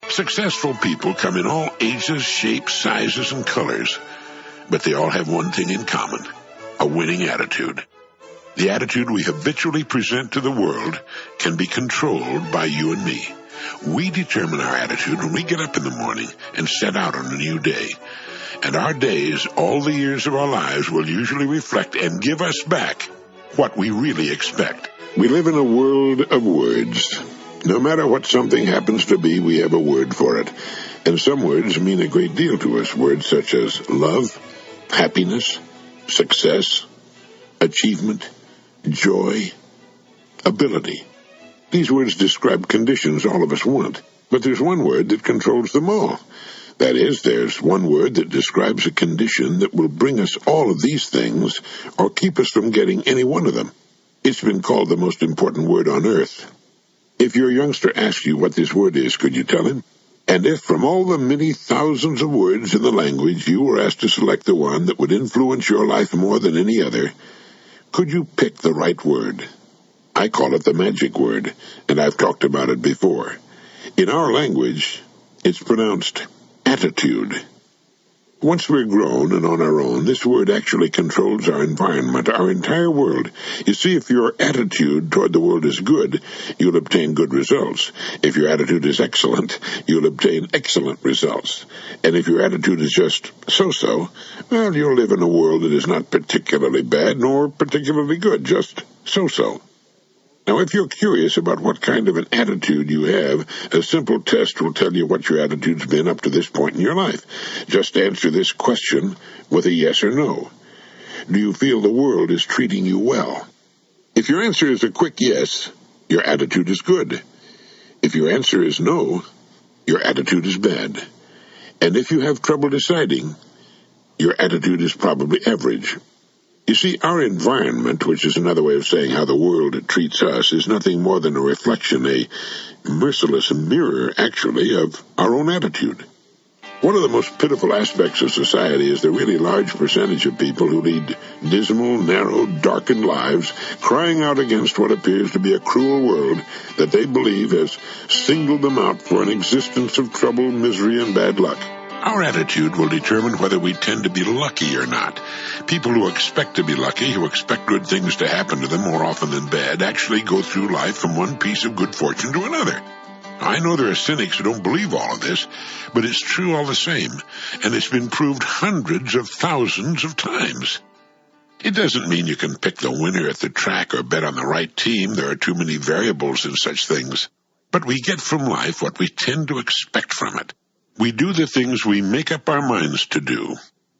Successful people come in all ages, shapes, sizes, and colors, but they all have one thing in common: a winning attitude. The attitude we habitually present to the world can be controlled by you and me. We determine our attitude when we get up in the morning and set out on a new day. And our days, all the years of our lives, will usually reflect and give us back what we really expect. We live in a world of words. No matter what something happens to be, we have a word for it. And some words mean a great deal to us. Words such as love, happiness, success, achievement, joy, ability. These words describe conditions all of us want, but there's one word that controls them all. That is, there's one word that describes a condition that will bring us all of these things or keep us from getting any one of them. It's been called the most important word on earth. If your youngster asks you what this word is, could you tell him? And if from all the many thousands of words in the language you were asked to select the one that would influence your life more than any other, could you pick the right word? I call it the magic word, and I've talked about it before. In our language, it's pronounced attitude. Once we're grown and on our own, this word actually controls our environment, our entire world. You see, if your attitude toward the world is good, you'll obtain good results. If your attitude is excellent, you'll obtain excellent results. And if your attitude is just so-so, well, you'll live in a world that is not particularly bad nor particularly good, just so-so. Now, if you're curious about what kind of an attitude you have, a simple test will tell you what your attitude's been up to this point in your life. Just answer this question with a yes or no. Do you feel the world is treating you well? If your answer is a quick yes, your attitude is good. If your answer is no, your attitude is bad. And if you have trouble deciding, your attitude is probably average. You see, our environment, which is another way of saying how the world treats us, is nothing more than a reflection, a merciless mirror, actually, of our own attitude. One of the most pitiful aspects of society is the really large percentage of people who lead dismal, narrow, darkened lives, crying out against what appears to be a cruel world that they believe has singled them out for an existence of trouble, misery, and bad luck. Our attitude will determine whether we tend to be lucky or not. People who expect to be lucky, who expect good things to happen to them more often than bad, actually go through life from one piece of good fortune to another. I know there are cynics who don't believe all of this, but it's true all the same, and it's been proved hundreds of thousands of times. It doesn't mean you can pick the winner at the track or bet on the right team. There are too many variables in such things. But we get from life what we tend to expect from it. We do the things we make up our minds to do,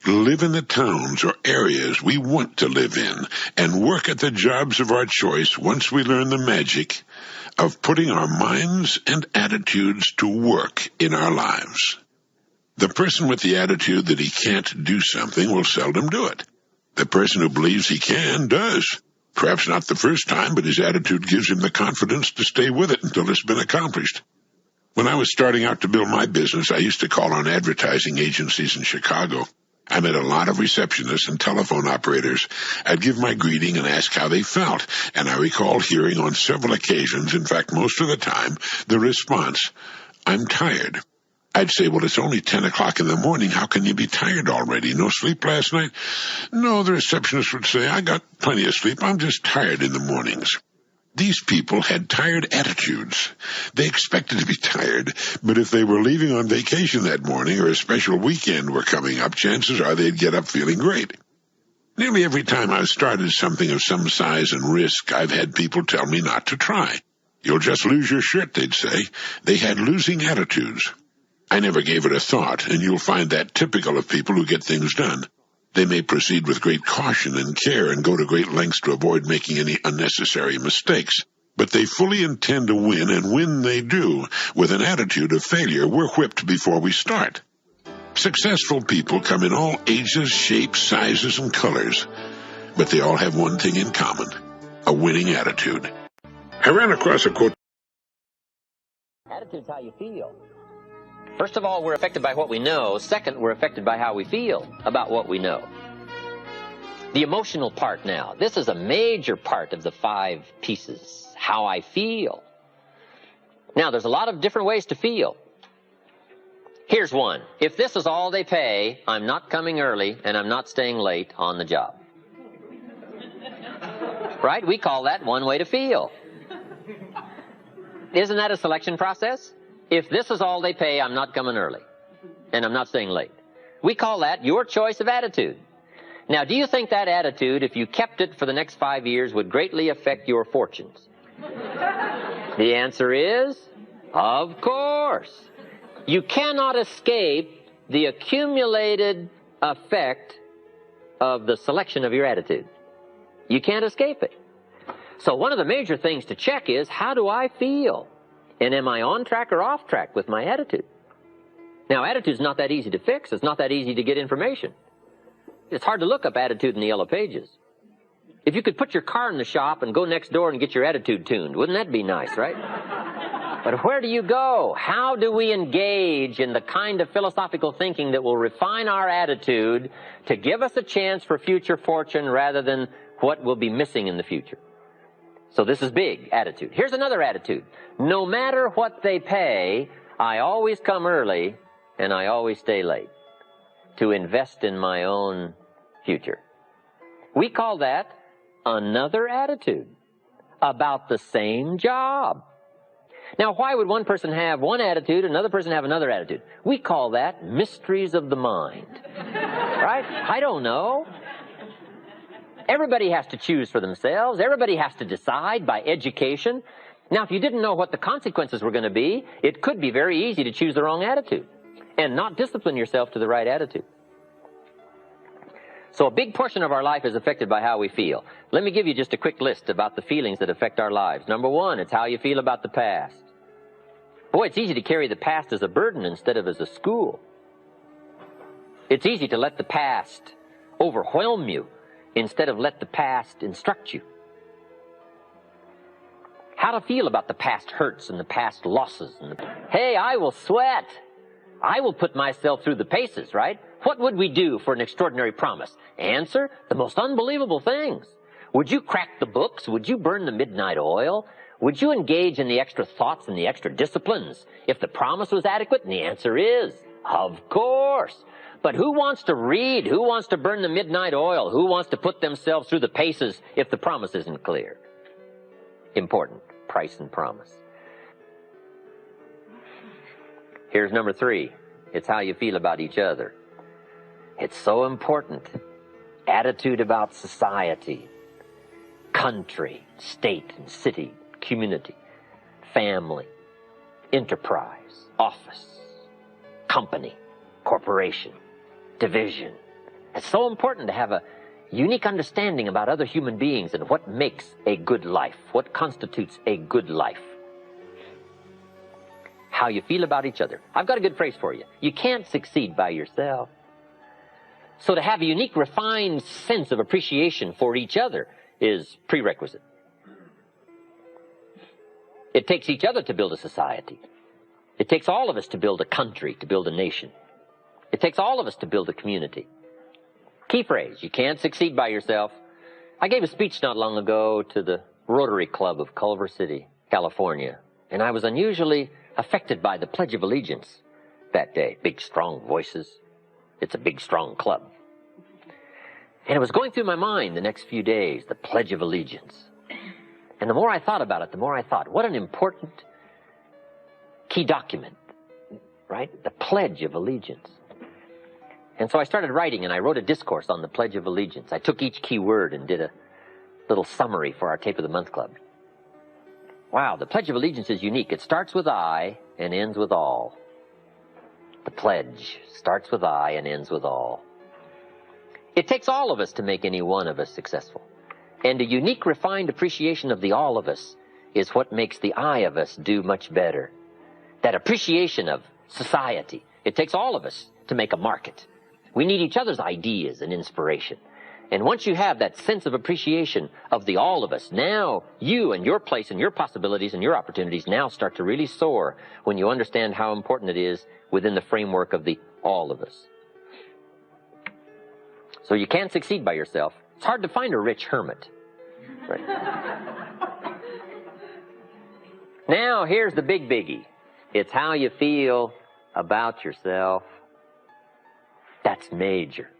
live in the towns or areas we want to live in, and work at the jobs of our choice once we learn the magic of putting our minds and attitudes to work in our lives. The person with the attitude that he can't do something will seldom do it. The person who believes he can does. Perhaps not the first time, but his attitude gives him the confidence to stay with it until it's been accomplished. When I was starting out to build my business, I used to call on advertising agencies in Chicago. I met a lot of receptionists and telephone operators. I'd give my greeting and ask how they felt, and I recall hearing on several occasions, in fact most of the time, the response, "I'm tired." I'd say, "Well, it's only 10 o'clock in the morning. How can you be tired already? No sleep last night?" "No," the receptionist would say, "I got plenty of sleep. I'm just tired in the mornings." These people had tired attitudes. They expected to be tired, but if they were leaving on vacation that morning or a special weekend were coming up, chances are they'd get up feeling great. Nearly every time I've started something of some size and risk, I've had people tell me not to try. "You'll just lose your shirt," they'd say. They had losing attitudes. I never gave it a thought, and you'll find that typical of people who get things done. They may proceed with great caution and care and go to great lengths to avoid making any unnecessary mistakes. But they fully intend to win, and when they do, with an attitude of failure, we're whipped before we start. Successful people come in all ages, shapes, sizes, and colors, but they all have one thing in common: a winning attitude. I ran across a quote. Attitude's how you feel. First of all, we're affected by what we know. Second, we're affected by how we feel about what we know. The emotional part now. This is a major part of the 5 pieces. How I feel. Now, there's a lot of different ways to feel. Here's one. If this is all they pay, I'm not coming early and I'm not staying late on the job. Right? We call that one way to feel. Isn't that a selection process? If this is all they pay, I'm not coming early and I'm not staying late. We call that your choice of attitude. Now, do you think that attitude, if you kept it for the next 5 years, would greatly affect your fortunes? The answer is, of course. You cannot escape the accumulated effect of the selection of your attitude. You can't escape it. So one of the major things to check is, how do I feel? And am I on track or off track with my attitude? Now, attitude's not that easy to fix. It's not that easy to get information. It's hard to look up attitude in the Yellow Pages. If you could put your car in the shop and go next door and get your attitude tuned, wouldn't that be nice, right? But where do you go? How do we engage in the kind of philosophical thinking that will refine our attitude to give us a chance for future fortune rather than what will be missing in the future? So this is big, attitude. Here's another attitude. No matter what they pay, I always come early and I always stay late to invest in my own future. We call that another attitude about the same job. Now, why would one person have one attitude, another person have another attitude? We call that mysteries of the mind. Right? I don't know. Everybody has to choose for themselves. Everybody has to decide by education. Now, if you didn't know what the consequences were going to be, it could be very easy to choose the wrong attitude and not discipline yourself to the right attitude. So a big portion of our life is affected by how we feel. Let me give you just a quick list about the feelings that affect our lives. Number one, it's how you feel about the past. Boy, it's easy to carry the past as a burden instead of as a school. It's easy to let the past overwhelm you instead of let the past instruct you. How to feel about the past hurts and the past losses. Hey, I will sweat. I will put myself through the paces, right? What would we do for an extraordinary promise? Answer, the most unbelievable things. Would you crack the books? Would you burn the midnight oil? Would you engage in the extra thoughts and the extra disciplines if the promise was adequate? And the answer is, of course. But who wants to read? Who wants to burn the midnight oil? Who wants to put themselves through the paces if the promise isn't clear? Important, price and promise. Here's number three. It's how you feel about each other. It's so important. Attitude about society, country, state and city, community, family, enterprise, office, company, corporation, division. It's so important to have a unique understanding about other human beings and what makes a good life, what constitutes a good life. How you feel about each other. I've got a good phrase for you. You can't succeed by yourself. So to have a unique, refined sense of appreciation for each other is prerequisite. It takes each other to build a society. It takes all of us to build a country, to build a nation. It takes all of us to build a community. Key phrase, you can't succeed by yourself. I gave a speech not long ago to the Rotary Club of Culver City, California, and I was unusually affected by the Pledge of Allegiance that day. Big, strong voices. It's a big, strong club. And it was going through my mind the next few days, the Pledge of Allegiance. And the more I thought about it, the more I thought, what an important key document, right? The Pledge of Allegiance. And so I started writing, and I wrote a discourse on the Pledge of Allegiance. I took each key word and did a little summary for our Tape of the Month Club. Wow, the Pledge of Allegiance is unique. It starts with I and ends with all. The pledge starts with I and ends with all. It takes all of us to make any one of us successful. And a unique, refined appreciation of the all of us is what makes the I of us do much better. That appreciation of society. It takes all of us to make a market. We need each other's ideas and inspiration. And once you have that sense of appreciation of the all of us, now you and your place and your possibilities and your opportunities now start to really soar when you understand how important it is within the framework of the all of us. So you can't succeed by yourself. It's hard to find a rich hermit. Right? Now here's the big biggie. It's how you feel about yourself. That's major.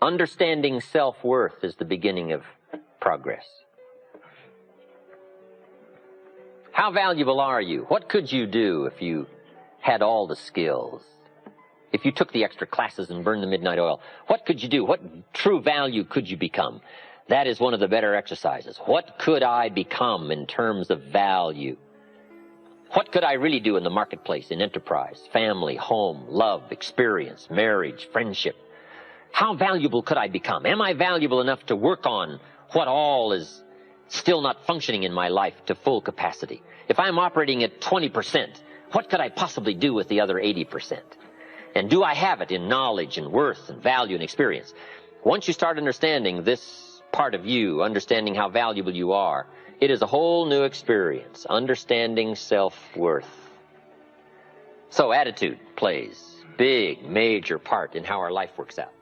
Understanding self-worth is the beginning of progress. How valuable are you? What could you do if you had all the skills? If you took the extra classes and burned the midnight oil, what could you do? What true value could you become? That is one of the better exercises. What could I become in terms of value? What could I really do in the marketplace, in enterprise, family, home, love, experience, marriage, friendship? How valuable could I become? Am I valuable enough to work on what all is still not functioning in my life to full capacity? If I'm operating at 20%, what could I possibly do with the other 80%? And do I have it in knowledge and worth and value and experience? Once you start understanding this part of you, understanding how valuable you are, it is a whole new experience, understanding self-worth. So attitude plays a big, major part in how our life works out.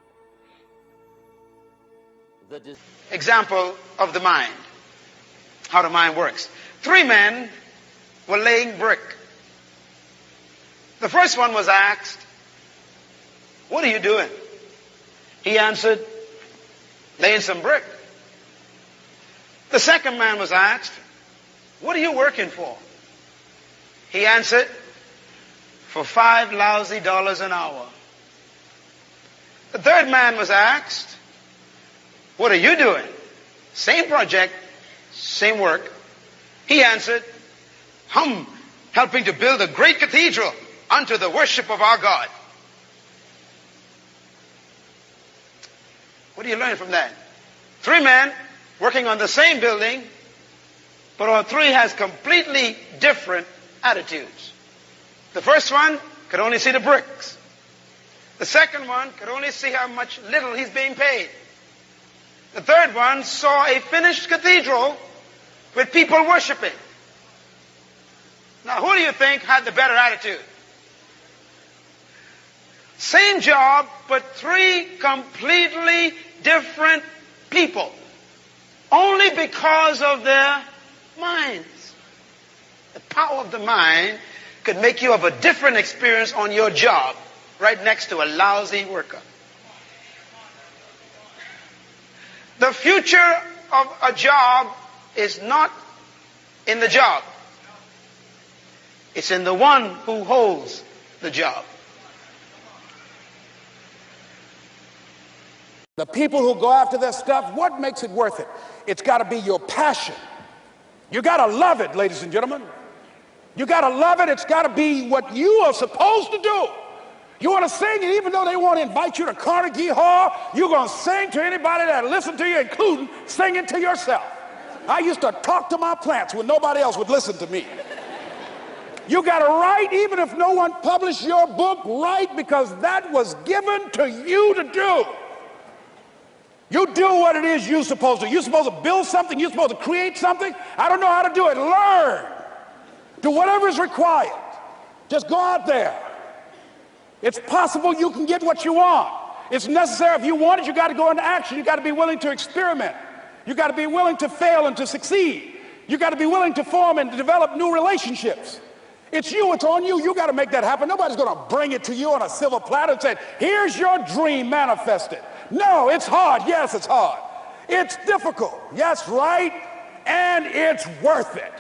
Example of the mind, how the mind works. 3 men were laying brick. The first one was asked, "What are you doing?" He answered, "Laying some brick." The second man was asked, "What are you working for?" He answered, "For $5 lousy an hour." The third man was asked, "What are you doing?" Same project, same work. He answered, "I'm helping to build a great cathedral unto the worship of our God." What do you learn from that? 3 men working on the same building, but all 3 has completely different attitudes. The first one could only see the bricks. The second one could only see how much little he's being paid. The third one saw a finished cathedral with people worshiping. Now, who do you think had the better attitude? Same job, but 3 completely different people. Only because of their minds. The power of the mind could make you have a different experience on your job, right next to a lousy worker. The future of a job is not in the job. It's in the one who holds the job. The people who go after this stuff, what makes it worth it? It's got to be your passion. You got to love it, ladies and gentlemen. You got to love it. It's got to be what you are supposed to do. You want to sing, and even though they want to invite you to Carnegie Hall, you're going to sing to anybody that listens to you, including singing to yourself. I used to talk to my plants when nobody else would listen to me. You got to write, even if no one published your book, write, because that was given to you to do. You do what it is you're supposed to. You're supposed to build something. You're supposed to create something. I don't know how to do it. Learn. Do whatever is required. Just go out there. It's possible you can get what you want. It's necessary. If you want it, you got to go into action. You got to be willing to experiment. You got to be willing to fail and to succeed. You got to be willing to form and to develop new relationships. It's you. It's on you. You got to make that happen. Nobody's going to bring it to you on a silver platter and say, "Here's your dream manifested." No, it's hard. Yes, it's hard. It's difficult. Yes, right. And it's worth it.